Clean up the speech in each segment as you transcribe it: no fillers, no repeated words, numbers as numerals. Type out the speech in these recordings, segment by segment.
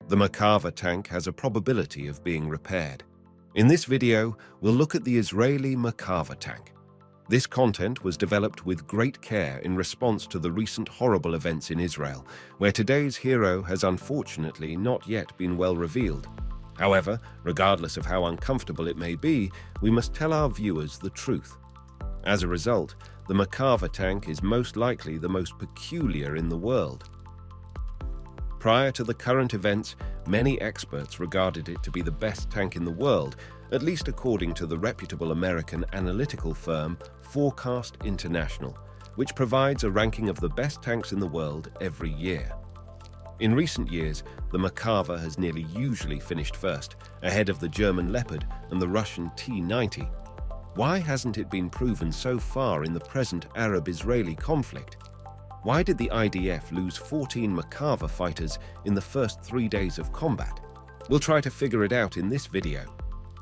The Merkava tank has a probability of being repaired. In this video, we'll look at the Israeli Merkava tank. This content was developed with great care in response to the recent horrible events in Israel, where today's hero has unfortunately not yet been well revealed. However, regardless of how uncomfortable it may be, we must tell our viewers the truth. As a result, the Merkava tank is most likely the most peculiar in the world. Prior to the current events, many experts regarded it to be the best tank in the world, at least according to the reputable American analytical firm Forecast International, which provides a ranking of the best tanks in the world every year. In recent years, the Merkava has nearly usually finished first, ahead of the German Leopard and the Russian T-90. Why hasn't it been proven so far in the present Arab-Israeli conflict? Why did the IDF lose 14 Merkava fighters in the first 3 days of combat? We'll try to figure it out in this video.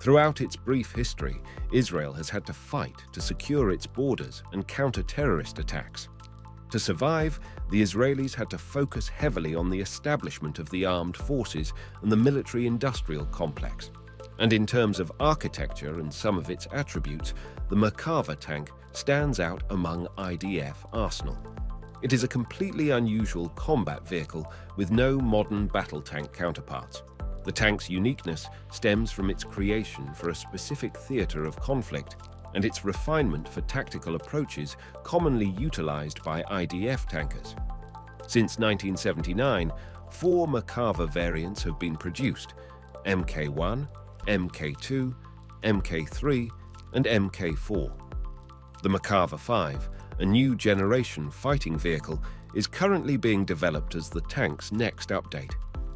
Throughout its brief history, Israel has had to fight to secure its borders and counter terrorist attacks. To survive, the Israelis had to focus heavily on the establishment of the armed forces and the military-industrial complex. And in terms of architecture and some of its attributes, the Merkava tank stands out among IDF arsenal. It is a completely unusual combat vehicle with no modern battle tank counterparts. The tank's uniqueness stems from its creation for a specific theater of conflict and its refinement for tactical approaches commonly utilized by IDF tankers. Since 1979, 4 Merkava variants have been produced: Mk1, Mk2, Mk3, and Mk4. The Merkava 5, a new generation fighting vehicle, is currently being developed as the tank's next update.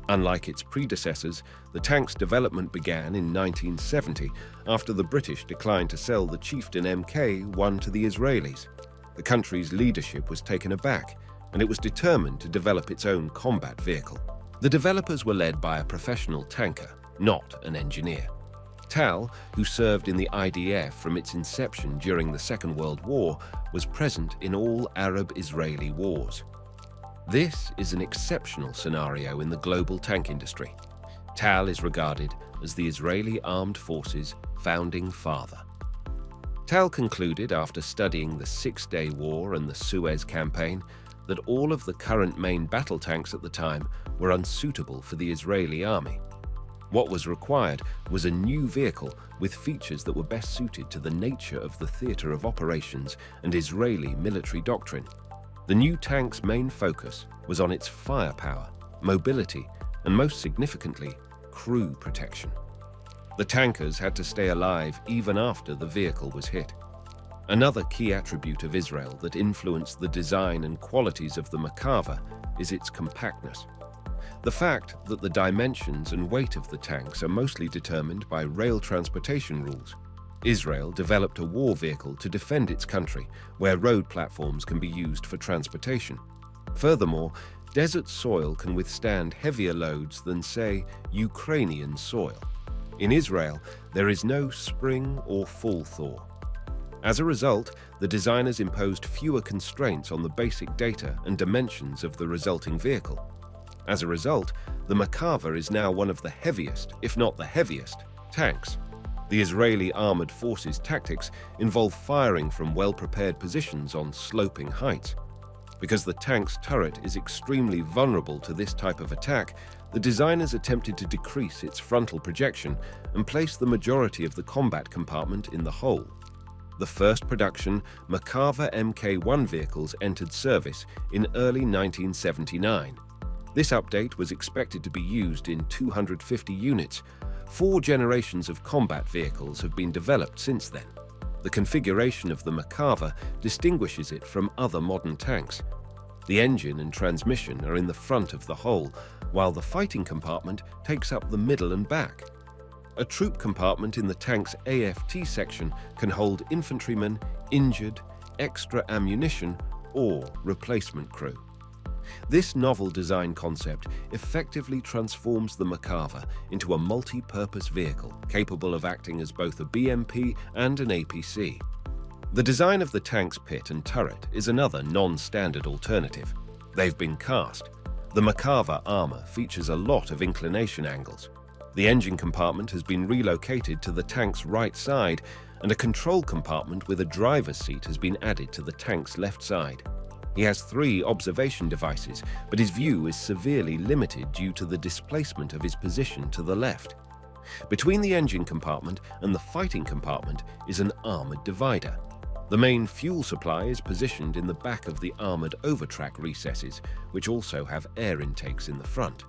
Unlike its predecessors, the tank's development began in 1970 after the British declined to sell the Chieftain Mk1 to the Israelis. The country's leadership was taken aback, and it was determined to develop its own combat vehicle. The developers were led by a professional tanker, not an engineer. Tal, who served in the IDF from its inception during the Second World War, was present in all Arab-Israeli wars. This is an exceptional scenario in the global tank industry. Tal is regarded as the Israeli Armed Forces' founding father. Tal concluded, after studying the Six-Day War and the Suez Campaign, that all of the current main battle tanks at the time were unsuitable for the Israeli army. What was required was a new vehicle with features that were best suited to the nature of the theater of operations and Israeli military doctrine. The new tank's main focus was on its firepower, mobility, and most significantly, crew protection. The tankers had to stay alive even after the vehicle was hit. Another key attribute of Israel that influenced the design and qualities of the Merkava is its compactness. The fact that the dimensions and weight of the tanks are mostly determined by rail transportation rules. Israel developed a war vehicle to defend its country, where road platforms can be used for transportation. Furthermore, desert soil can withstand heavier loads than, say, Ukrainian soil. In Israel, there is no spring or fall thaw. As a result, the designers imposed fewer constraints on the basic data and dimensions of the resulting vehicle. As a result, the Merkava is now one of the heaviest, if not the heaviest, tanks. The Israeli armored forces tactics involve firing from well-prepared positions on sloping heights. Because the tank's turret is extremely vulnerable to this type of attack, the designers attempted to decrease its frontal projection and place the majority of the combat compartment in the hull. The first production Merkava Mk1 vehicles entered service in early 1979. This update was expected to be used in 250 units. 4 generations of combat vehicles have been developed since then. The configuration of the Merkava distinguishes it from other modern tanks. The engine and transmission are in the front of the hull, while the fighting compartment takes up the middle and back. A troop compartment in the tank's AFT section can hold infantrymen, injured, extra ammunition, or replacement crew. This novel design concept effectively transforms the Merkava into a multi-purpose vehicle capable of acting as both a BMP and an APC. The design of the tank's pit and turret is another non-standard alternative. They've been cast. The Merkava armor features a lot of inclination angles. The engine compartment has been relocated to the tank's right side, and a control compartment with a driver's seat has been added to the tank's left side. He has 3 observation devices, but his view is severely limited due to the displacement of his position to the left. Between the engine compartment and the fighting compartment is an armored divider. The main fuel supply is positioned in the back of the armored overtrack recesses, which also have air intakes in the front.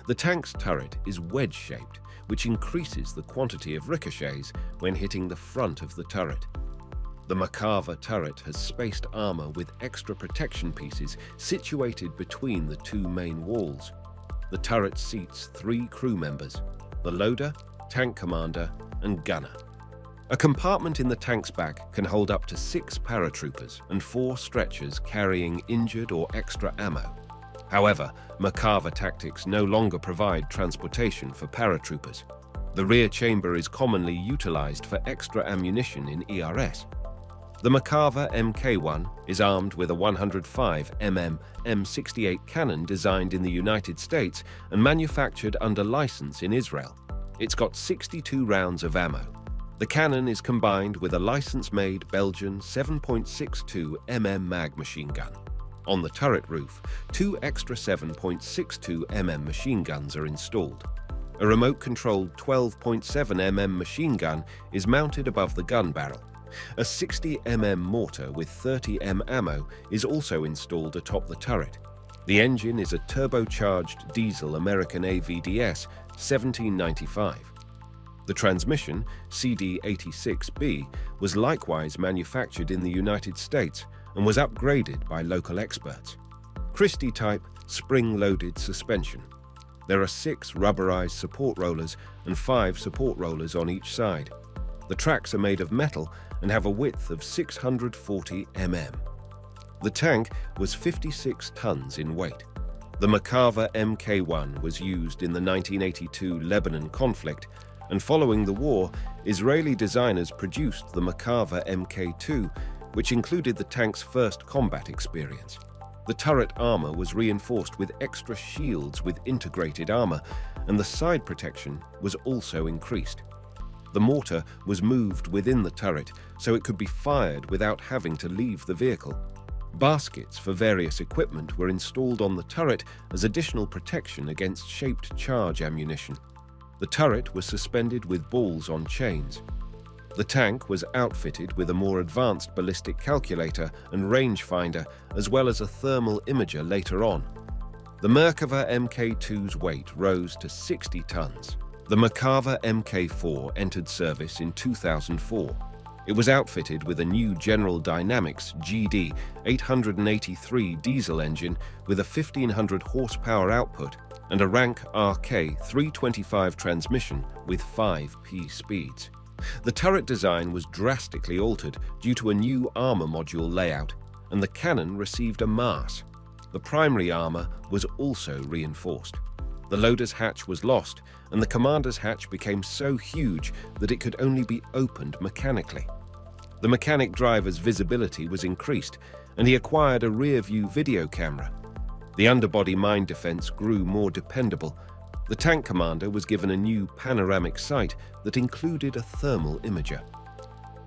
The tank's turret is wedge-shaped, which increases the quantity of ricochets when hitting the front of the turret. The Merkava turret has spaced armor with extra protection pieces situated between the 2 main walls. The turret seats 3 crew members: the loader, tank commander, and gunner. A compartment in the tank's back can hold up to 6 paratroopers and 4 stretchers carrying injured or extra ammo. However, Merkava tactics no longer provide transportation for paratroopers. The rear chamber is commonly utilized for extra ammunition in ERS. The Merkava Mk1 is armed with a 105mm M68 cannon designed in the United States and manufactured under license in Israel. It's got 62 rounds of ammo. The cannon is combined with a license-made Belgian 7.62mm mag machine gun. On the turret roof, 2 extra 7.62mm machine guns are installed. A remote-controlled 12.7mm machine gun is mounted above the gun barrel. A 60mm mortar with 30mm ammo is also installed atop the turret. The engine is a turbocharged diesel American AVDS 1795. The transmission, CD86B, was likewise manufactured in the United States and was upgraded by local experts. Christie-type spring-loaded suspension. There are 6 rubberized support rollers and 5 support rollers on each side. The tracks are made of metal and have a width of 640 mm. The tank was 56 tons in weight. The Merkava Mk1 was used in the 1982 Lebanon conflict, and following the war, Israeli designers produced the Merkava Mk2, which included the tank's first combat experience. The turret armor was reinforced with extra shields with integrated armor, and the side protection was also increased. The mortar was moved within the turret so it could be fired without having to leave the vehicle. Baskets for various equipment were installed on the turret as additional protection against shaped charge ammunition. The turret was suspended with balls on chains. The tank was outfitted with a more advanced ballistic calculator and rangefinder, as well as a thermal imager later on. The Merkava Mk2's weight rose to 60 tons. The Merkava Mk4 entered service in 2004. It was outfitted with a new General Dynamics GD 883 diesel engine with a 1500 horsepower output and a Rank RK 325 transmission with 5P speeds. The turret design was drastically altered due to a new armor module layout, and the cannon received a mass. The primary armor was also reinforced. The loader's hatch was lost, and the commander's hatch became so huge that it could only be opened mechanically. The mechanic driver's visibility was increased, and he acquired a rear-view video camera. The underbody mine defense grew more dependable. The tank commander was given a new panoramic sight that included a thermal imager.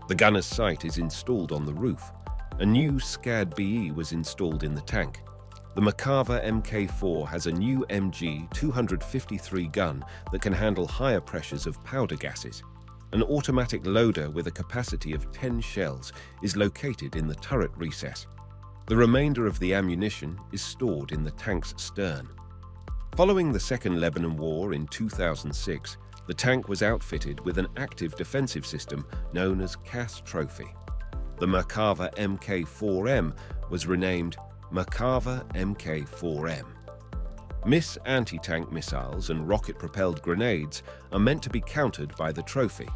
The gunner's sight is installed on the roof. A new SCAD-BE was installed in the tank. The Merkava Mk4 has a new MG 253 gun that can handle higher pressures of powder gases. An automatic loader with a capacity of 10 shells is located in the turret recess. The remainder of the ammunition is stored in the tank's stern. Following the Second Lebanon War in 2006, the tank was outfitted with an active defensive system known as CAS Trophy. The Merkava Mk4M was renamed Merkava Mk4M. MISS anti-tank missiles and rocket-propelled grenades are meant to be countered by the Trophy.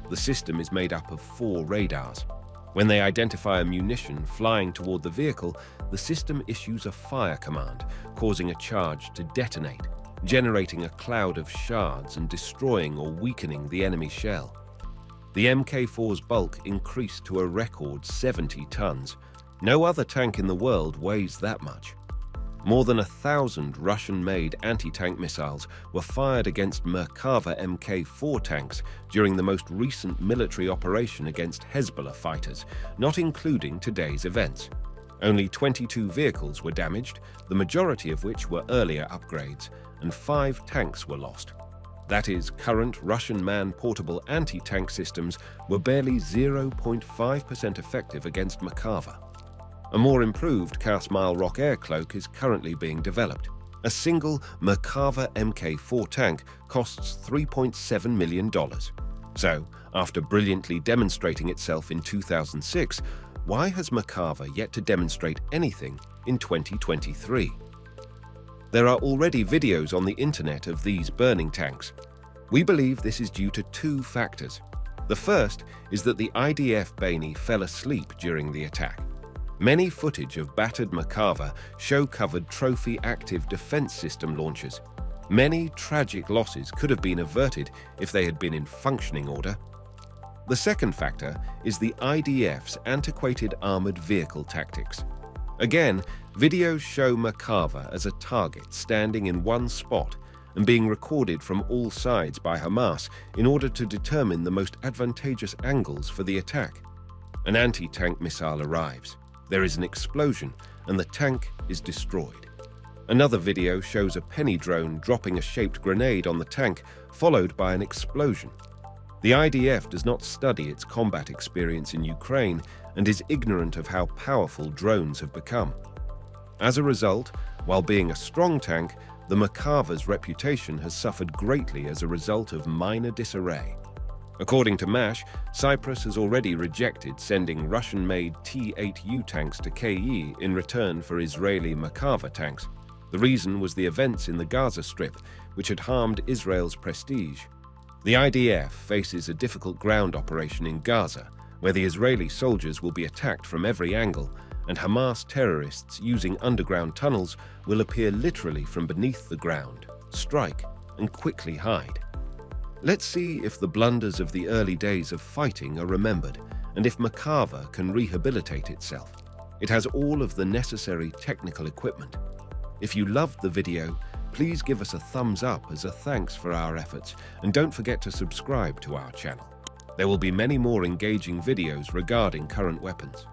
The system is made up of 4 radars. When they identify a munition flying toward the vehicle, the system issues a fire command, causing a charge to detonate, generating a cloud of shards and destroying or weakening the enemy shell. The Mk4's bulk increased to a record 70 tons. No other tank in the world weighs that much. More than 1,000 Russian-made anti-tank missiles were fired against Merkava Mk4 tanks during the most recent military operation against Hezbollah fighters, not including today's events. Only 22 vehicles were damaged, the majority of which were earlier upgrades, and 5 tanks were lost. That is, current Russian man-portable anti-tank systems were barely 0.5% effective against Merkava. A more improved Kasmile Rock air cloak is currently being developed. A single Merkava Mk4 tank costs $3.7 million. So, after brilliantly demonstrating itself in 2006, why has Merkava yet to demonstrate anything in 2023? There are already videos on the internet of these burning tanks. We believe this is due to 2 factors. The first is that the IDF Baini fell asleep during the attack. Many footage of battered Merkava show-covered trophy active defense system launchers. Many tragic losses could have been averted if they had been in functioning order. The second factor is the IDF's antiquated armored vehicle tactics. Again, videos show Merkava as a target standing in one spot and being recorded from all sides by Hamas in order to determine the most advantageous angles for the attack. An anti-tank missile arrives. There is an explosion, and the tank is destroyed. Another video shows a penny drone dropping a shaped grenade on the tank, followed by an explosion. The IDF does not study its combat experience in Ukraine and is ignorant of how powerful drones have become. As a result, while being a strong tank, the Merkava's reputation has suffered greatly as a result of minor disarray. According to MASH, Cyprus has already rejected sending Russian-made T-8U tanks to KE in return for Israeli Merkava tanks. The reason was the events in the Gaza Strip, which had harmed Israel's prestige. The IDF faces a difficult ground operation in Gaza, where the Israeli soldiers will be attacked from every angle, and Hamas terrorists using underground tunnels will appear literally from beneath the ground, strike, and quickly hide. Let's see if the blunders of the early days of fighting are remembered, and if Merkava can rehabilitate itself. It has all of the necessary technical equipment. If you loved the video, please give us a thumbs up as a thanks for our efforts, and don't forget to subscribe to our channel. There will be many more engaging videos regarding current weapons.